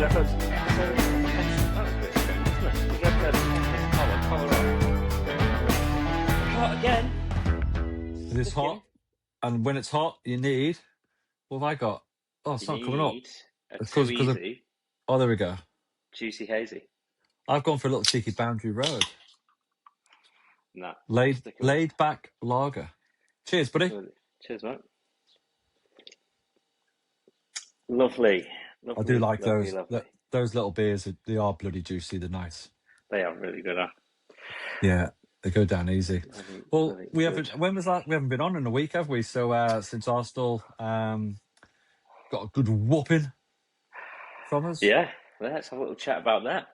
Hot again. It's hot, and when it's hot, you need. What have I got? Oh, it's not coming up. It's too easy. Oh, there we go. Juicy hazy. I've gone for a little cheeky Boundary Road. Nah. Laid back lager. Cheers, buddy. Cheers, mate. Lovely. I do like those. Those little beers. They are bloody juicy. They're nice. They are really good. Yeah, they go down easy. Well, we haven't. When was that? We haven't been on in a week, have we? So since Arsenal got a good whooping from us. Yeah, let's have a little chat about that.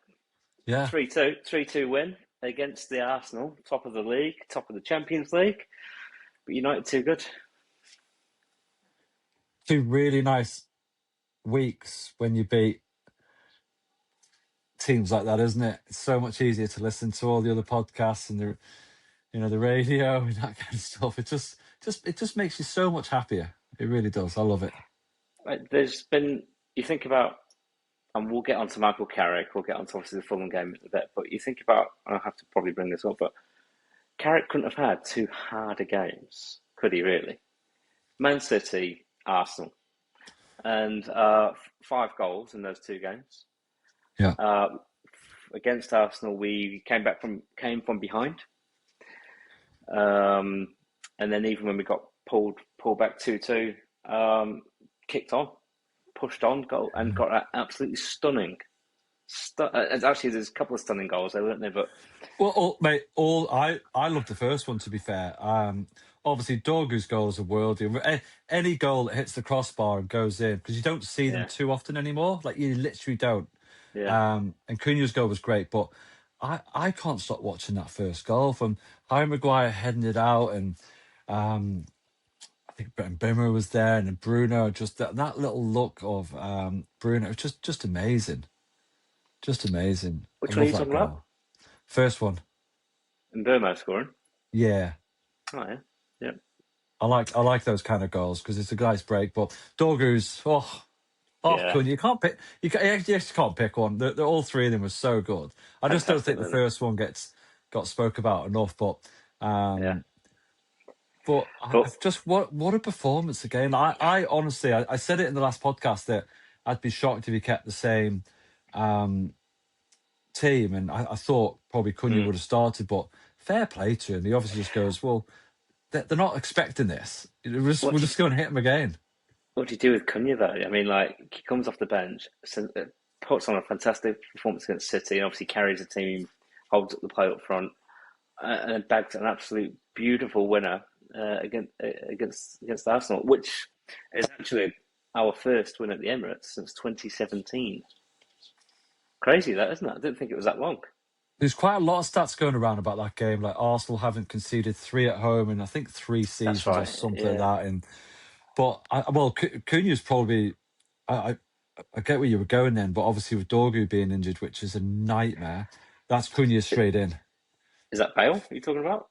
Yeah, 3-2 win against the Arsenal, top of the league, top of the Champions League. But United too good. 2 really nice weeks when you beat teams like that, isn't it? It's so much easier to listen to all the other podcasts and the radio and that kind of stuff. It just makes you so much happier. It really does. I love it. You think about, and we'll get on to Michael Carrick, we'll get on to obviously the Fulham game in a bit, but you think about, and I'll have to probably bring this up, but Carrick couldn't have had 2 harder games, could he really? Man City, Arsenal, and 5 goals in those 2 games. Yeah. Against Arsenal, we came from behind, and then even when we got pulled back 2-2, kicked on, pushed on, goal, and got an absolutely stunning. Actually, there's a couple of stunning goals there, weren't there? But mate, I love the first one. To be fair, obviously Dorgu's goal is a worldie. Any goal that hits the crossbar and goes in, because you don't see them too often anymore. Like you literally don't. Yeah. And Cunha's goal was great, but I can't stop watching that first goal from Harry Maguire heading it out, and I think Bimmer was there, and then Bruno. Just that little look of Bruno, just amazing, just amazing. Which one are you talking about? First one. And Burma scoring. Yeah. Oh yeah. Yeah. I like those kind of goals because it's a nice break. But Dorgu's Cunha, you can't pick. You just can't pick one. They're all 3 of them were so good. I just don't think the first one got spoke about enough. But just what a performance again. I honestly, I said it in the last podcast that I'd be shocked if he kept the same team, and I thought probably Cunha would have started, but fair play to him. He obviously just goes, well, they're not expecting this. We'll just go and hit him again. What do you do with Cunha though? I mean, like he comes off the bench, puts on a fantastic performance against City, and obviously carries the team, holds up the play up front, and then bags an absolute beautiful winner against Arsenal, which is actually our first win at the Emirates since 2017. Crazy that, isn't it? I didn't think it was that long. There's quite a lot of stats going around about that game. Like Arsenal haven't conceded 3 at home in I think 3 seasons or something like that. But Cunha's probably. I get where you were going then, but obviously with Dorgu being injured, which is a nightmare, that's Cunha straight in. Is that Bale you're talking about?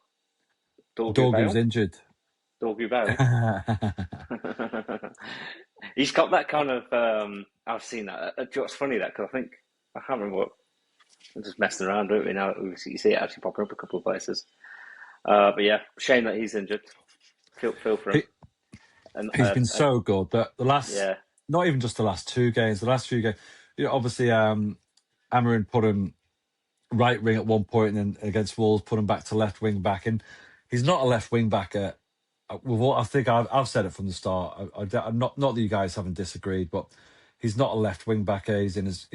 Dorgu's injured. Dorgu Bale. He's got that kind of. I've seen that. It's funny that because I can't remember what. I'm just messing around, don't we? Now you see it actually popping up a couple of places. But yeah, shame that he's injured. Feel for him. He's been so good. The last, not even just the last 2 games, the last few games. Obviously, Amarin put him right wing at one point, and then against Wolves put him back to left wing back. And he's not a left wing back. I think I've said it from the start. I'm not that you guys haven't disagreed, but he's not a left wing back. He's in his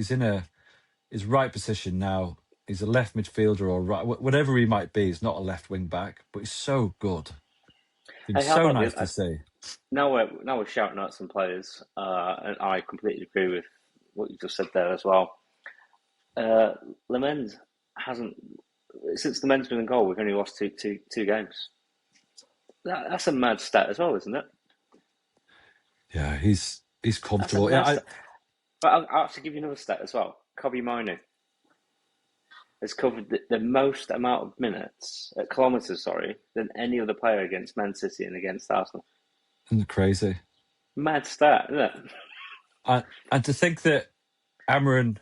right position now. He's a left midfielder or right, whatever he might be. He's not a left wing back, but he's so good. It's so nice to see. Now we're shouting out some players, and I completely agree with what you just said there as well. Lemens hasn't, since the men's been in goal, we've only lost two games. That's a mad stat as well, isn't it? Yeah, he's comfortable. But I'll have to give you another stat as well. Kobe Minu has covered the most amount of minutes, kilometres, than any other player against Man City and against Arsenal. Isn't it crazy? Mad stat, isn't it? And to think that Amarin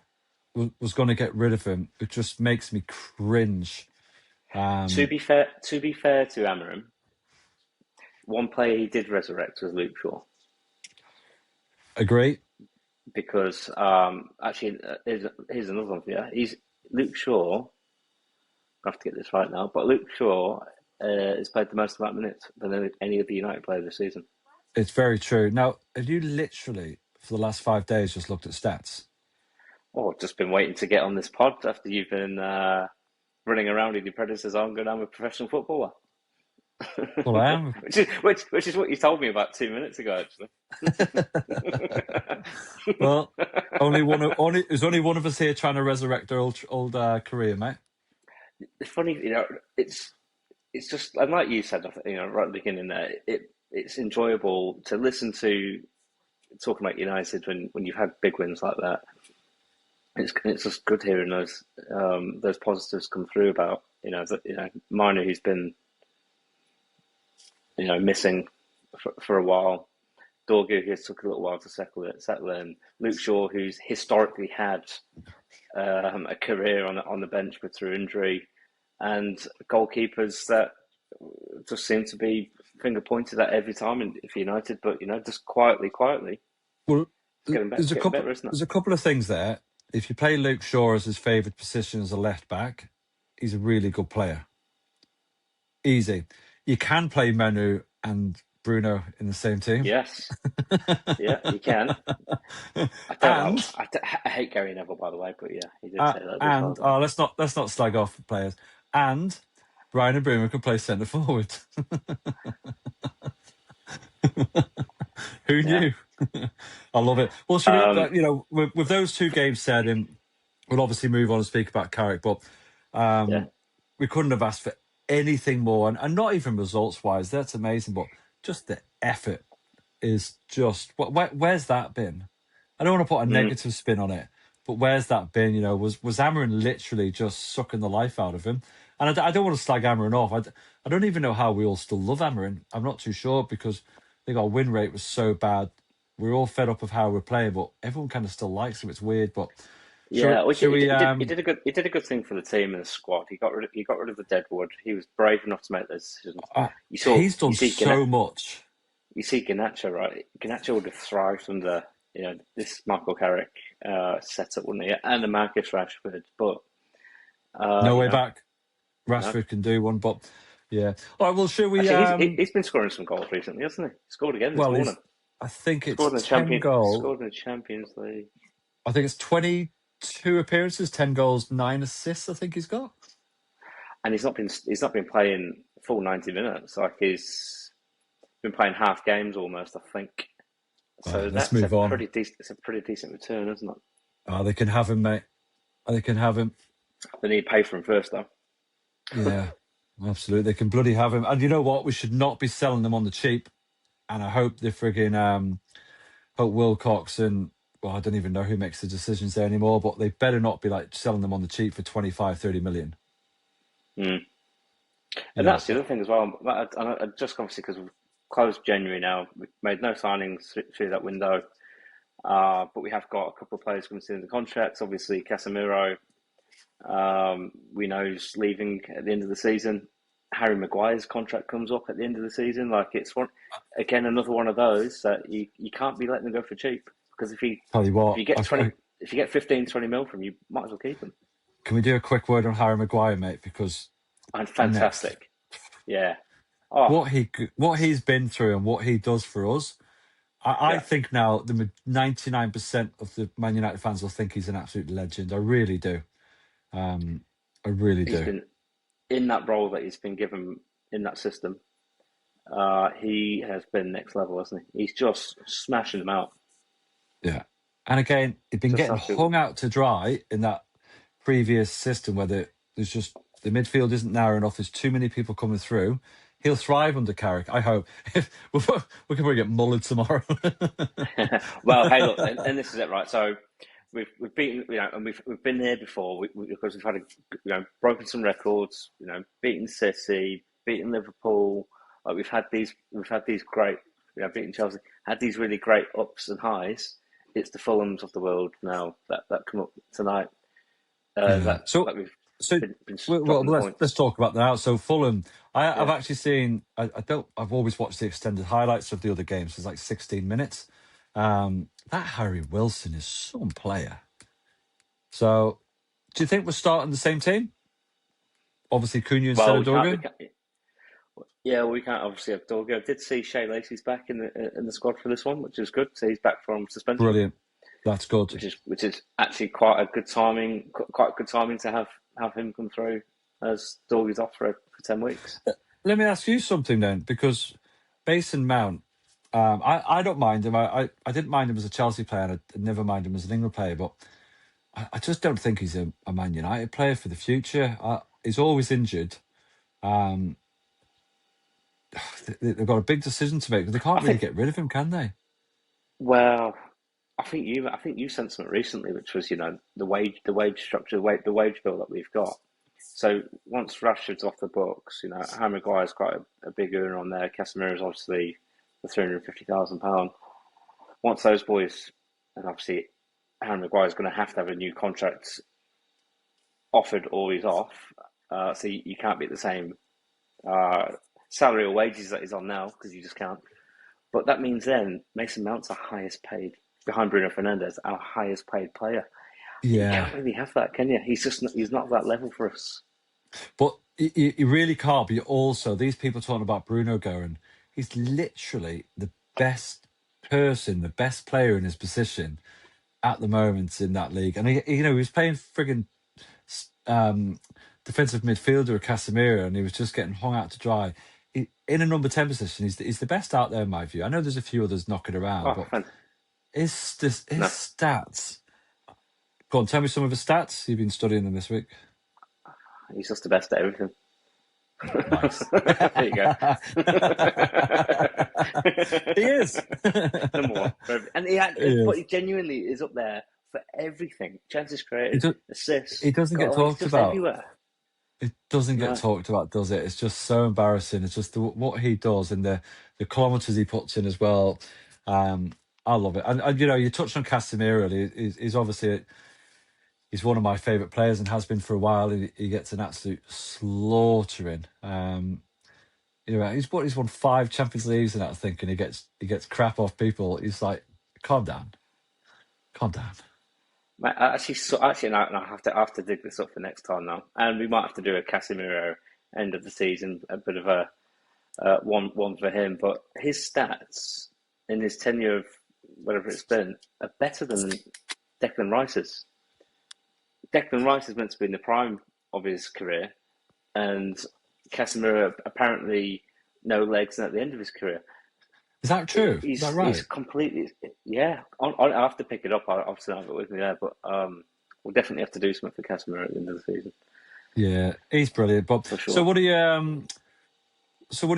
was going to get rid of him, it just makes me cringe. To be fair to Amarim, one player he did resurrect was Luke Shaw. Agree. Because actually, here's another one for you. He's Luke Shaw. I have to get this right now, but Luke Shaw has played the most amount of minutes than any of the United players this season. It's very true. Now, have you literally, for the last 5 days, just looked at stats? Oh, just been waiting to get on this pod after you've been running around with your predecessors on going, I'm a professional footballer. Well, I am. which is what you told me about 2 minutes ago, actually. Well, there's only one of us here trying to resurrect our old career, mate. It's funny, it's just, and like you said, right at the beginning there, it's enjoyable to listen to talking about United when you've had big wins like that. It's just good hearing those positives come through about Marner, who's been missing for a while, Dorgu, who took a little while to settle in, Luke Shaw, who's historically had a career on the bench but through injury, and goalkeepers that just seem to be finger pointed at every time for United, but just quietly. Well, It's getting better, isn't it? There's a couple of things there. If you play Luke Shaw as his favourite position as a left back, he's a really good player. Easy. You can play Manu and Bruno in the same team. Yes. Yeah, you can. I hate Gary Neville, by the way, but yeah, he did say that. And let's not slag off players. And Brian Mbeumo can play centre forward. Who knew? I love it. Well, should we, with those 2 games said, and we'll obviously move on and speak about Carrick, but we couldn't have asked for anything more, and not even results-wise. That's amazing, but just the effort is just... Where's that been? I don't want to put a negative spin on it, but where's that been? Was Amarin literally just sucking the life out of him? And I don't want to slag Amarin off. I don't even know how we all still love Amarin. I'm not too sure, because I think our win rate was so bad. We're all fed up of how we're playing, but everyone kind of still likes him. It's weird, but he did a good thing for the team and the squad. He got rid of the deadwood. He was brave enough to make those decisions. He's done so much. You see Garnacho, right? Garnacho would have thrived under this Michael Carrick setup, wouldn't he? And the Marcus Rashford, but no way back. Rashford can do one, but yeah. All right, well, should we? Actually, he's been scoring some goals recently, hasn't he? He scored again this morning. I think it's 10 goals. Scored in the Champions League. I think it's 22 appearances, 10 goals, 9 assists. I think he's got. And he's not been playing full 90 minutes. Like, he's been playing half games almost, I think. So let's move on. It's a pretty decent return, isn't it? Oh, they can have him, mate. They can have him. They need to pay for him first, though. Yeah, absolutely. They can bloody have him. And you know what? We should not be selling them on the cheap. And I hope they're frigging hope Wilcox and, well, I don't even know who makes the decisions there anymore, but they better not be like selling them on the cheap for 25, 30 million. And that's the other thing as well. Just obviously because we've closed January now, we've made no signings through that window, but we have got a couple of players coming in the contracts. Obviously, Casemiro, we know he's leaving at the end of the season. Harry Maguire's contract comes up at the end of the season. Like, it's another one of those that you can't be letting them go for cheap, because if you get 15, 20 mil from you, might as well keep them. Can we do a quick word on Harry Maguire, mate? Because fantastic. Yeah. What he's been through and what he does for us, I think now the 99% of the Man United fans will think he's an absolute legend. I really do. I really do. He's been in that role that he's been given in that system. He has been next level, hasn't he? He's just smashing them out. Yeah. And again, he's been getting hung out to dry in that previous system where there's just the midfield isn't narrow enough. There's too many people coming through. He'll thrive under Carrick, I hope. We can probably get mullered tomorrow. Well, hey, look, and this is it, right? So we've beaten, and we've been there before because we've had broken some records, beaten City, beaten Liverpool. We've had these great, beaten Chelsea, had these really great ups and highs, it's the Fulhams of the world now that come up tonight. Yeah. That we've been dropping the let's points. talk about that now. So Fulham, I've actually seen. I've always watched the extended highlights of the other games. It's like 16 minutes. That Harry Wilson is some player. So, do you think we're starting the same team? Obviously, Cunha instead of Dorgo. We can't obviously have Dorgo. I did see Shea Lacey's back in the squad for this one, which is good. So he's back from suspension. Brilliant. That's good. Which is actually quite a good timing. Quite good timing to have him come through as Dorgo's off for 10 weeks. Let me ask you something then, because Mason Mount, I don't mind him. I didn't mind him as a Chelsea player, and I never mind him as an England player, but I just don't think he's a Man United player for the future. He's always injured. They've got a big decision to make, but they can't really get rid of him, can they? Well, I think you sent something recently, which was the wage structure, the wage bill that we've got. So once Rashford's off the books, Harry Maguire's quite a big earner on there. Casemiro's obviously the £350,000. Once those boys, and obviously Harry Maguire's going to have a new contract offered or he's off. So you can't be at the same salary or wages that he's on now, because you just can't. But that means then Mason Mount's our highest paid, behind Bruno Fernandes, our highest paid player. Yeah. You can't really have that, can you? He's not that level for us. But you really can't. But also, these people talking about Bruno going, he's literally the best person, the best player in his position at the moment in that league. And he was playing frigging defensive midfielder of Casemiro, and he was just getting hung out to dry. In a number 10 position, he's the best out there in my view. I know there's a few others knocking around, but his stats. Go on, tell me some of his stats. You've been studying them this week. He's just the best at everything. Nice. There you go. He is. Number one. And but he genuinely is up there for everything. Chances created, assists. He doesn't get talked about. Everywhere. It doesn't get talked about, does it? It's just so embarrassing. It's just what he does and the kilometres he puts in as well. I love it. And you touched on Casemiro. He's obviously he's one of my favourite players and has been for a while. He gets an absolute slaughtering. He's won 5 Champions Leagues and that, I think, and he gets crap off people. He's like, calm down. Actually, now I have to dig this up for next time now, and we might have to do a Casemiro end of the season, a bit of a one for him. But his stats in his tenure of whatever it's been are better than Declan Rice's. Declan Rice is meant to be in the prime of his career, and Casemiro apparently no legs and at the end of his career. Is that true? Is that right? He's completely, yeah. I have to pick it up. I obviously don't have it with me there, but we'll definitely have to do something for Casemiro at the end of the season. Yeah, he's brilliant. But sure. So what are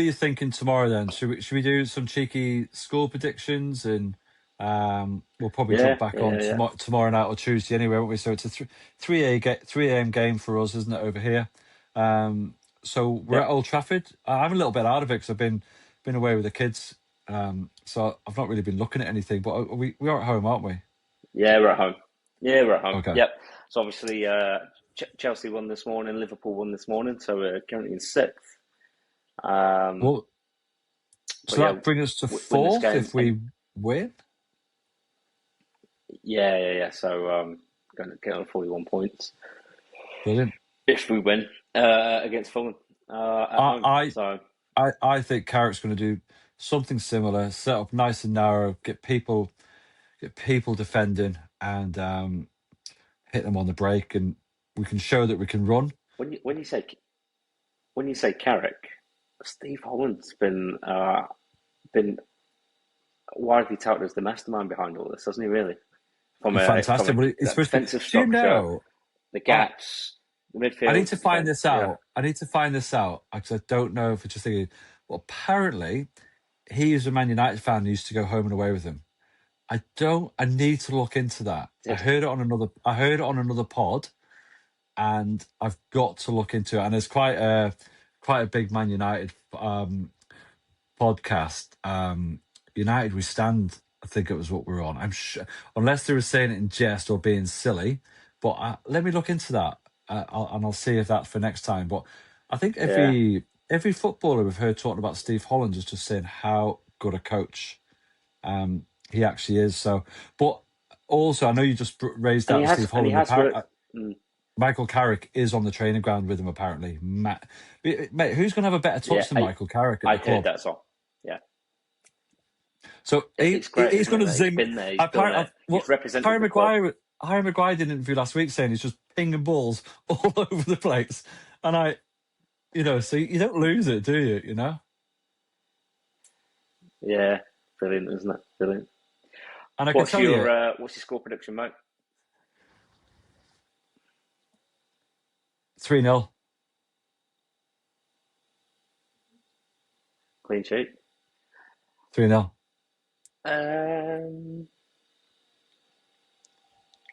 you thinking tomorrow then? Should we do some cheeky score predictions, and we'll probably jump back on tomorrow night or Tuesday anyway, won't we? So it's a 3 a.m. game for us, isn't it, over here? So we're at Old Trafford. I'm a little bit out of it because I've been away with the kids. So I've not really been looking at anything, but we are at home, aren't we? Yeah, we're at home. Okay. Yep. So obviously, Chelsea won this morning, Liverpool won this morning, so we're currently in 6th. So that brings us to 4th if we win? Yeah. So going to get on 41 points. Brilliant. If we win against Fulham at home. I think Carrick's going to do something similar, set up nice and narrow, get people defending, and hit them on the break, and we can show that we can run. When you say Carrick, Steve Holland's been widely touted as the mastermind behind all this, hasn't he? Really, fantastic. It's defensive structure, the gaps. The midfield. I need to find this out. I need to find this out because I don't know if it's just thinking. Well, apparently, he is a Man United fan who used to go home and away with him. I need to look into that. Yeah. I heard it on another pod, and I've got to look into it. And it's quite a big Man United podcast. United We Stand I think it was what we were on. I'm sure, unless they were saying it in jest or being silly. But let me look into that, I'll see if that's for next time. But I think every footballer we've heard talking about Steve Holland is just saying how good a coach he actually is. So, but also, I know you just raised that with Steve Holland. Michael Carrick is on the training ground with him, apparently. Mate, who's going to have a better touch than Michael Carrick at the club? I heard that song. Yeah. So he's going to zing. He's been there. He's represented Harry Maguire did an interview last week saying he's just pinging balls all over the place. And so you don't lose it, do you? You know? Yeah. Brilliant, isn't it? Brilliant. And I can tell you... what's your score prediction, mate? 3-0. Clean sheet? 3-0.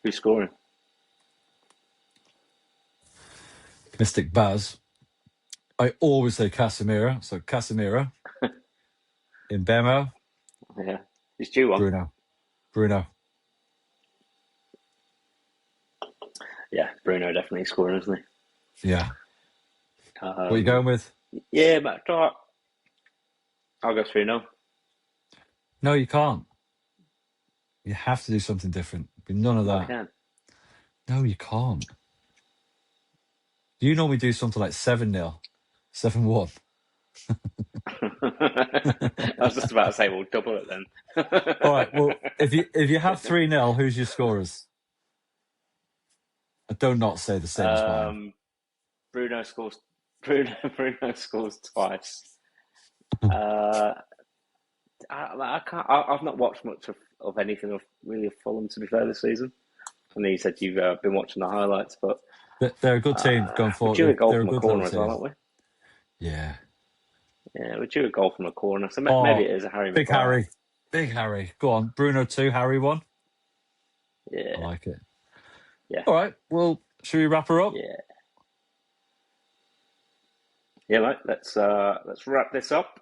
Who's scoring? Mystic Baz. I always say Casemiro. So Casemiro. In Bemo. Yeah. He's due one. Bruno. Yeah, Bruno definitely scoring, isn't he? Yeah. What are you going with? Yeah, but I'll go 3-0. No, you can't. You have to do something different. None of that. I can. No, you can't. You normally do something like 7-0, 7-1. I was just about to say, we'll double it then. All right. Well, if you have 3-0, who's your scorers? I don't not say the same as mine. Bruno scores twice. I can't. I've not watched much of anything of Fulham, to be fair, this season. I know you said you've been watching the highlights, but they're a good team going forward. We're due a goal from a corner as well, aren't we? Yeah. Yeah, we're due a goal from a corner, so maybe it is a Harry. Big Harry. Go on, Bruno 2, Harry 1. Yeah, I like it. Yeah. All right. Well, should we wrap her up? Yeah. Yeah, mate. Let's wrap this up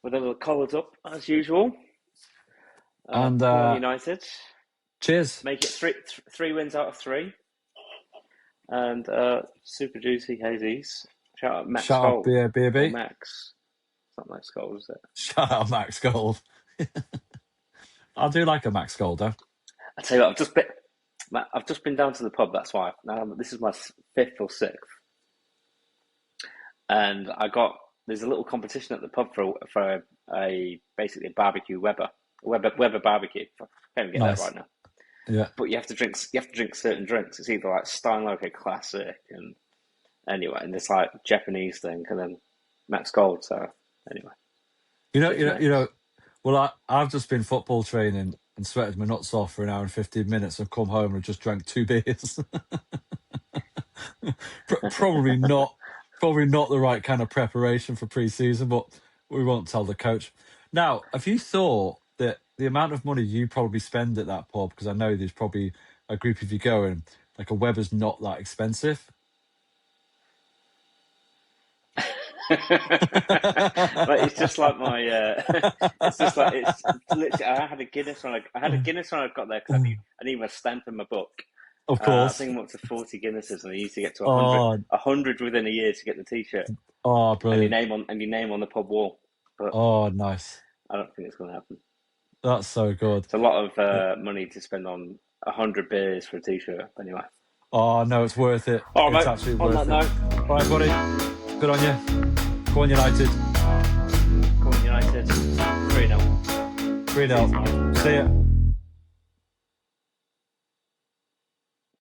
with a little colours up as usual. And United. Cheers. Make it three wins out of 3. And super juicy hazies. Shout out Max Gold. Shout out BAB. Max. It's not Max Gold, is it? Shout out Max Gold. I do like a Max Gold, though. I tell you what, I've just been down to the pub. That's why. Now this is my 5th or 6th, and there's a little competition at the pub for basically a barbecue Weber barbecue. I can't even get that right now. Yeah. But you have to drink certain drinks. It's either like Steinlager Classic and this like Japanese thing, and then Max Gold. So anyway, you know. Well, I've just been football training and sweated my nuts off for an hour and 15 minutes. I've come home and just drank 2 beers. Probably not the right kind of preparation for pre-season, but we won't tell the coach. Now, have you thought that the amount of money you probably spend at that pub, because I know there's probably a group of you going, like a Weber's not that expensive? But it's just like my. It's literally. I had a Guinness when I got there because I need my stamp in my book. Of course, I think I'm up to 40 Guinnesses, and I used to get to 100, 100 within a year to get the T-shirt. Oh, brilliant! And your name on the pub wall. But nice. I don't think it's going to happen. That's so good. It's a lot of money to spend on 100 beers for a T-shirt. Anyway. Oh no, it's worth it. All right, it's mate. Absolutely On worth that it. note, all right, buddy. Good on you. Go on, United. Go on, United. 3-0. 3-0. See ya.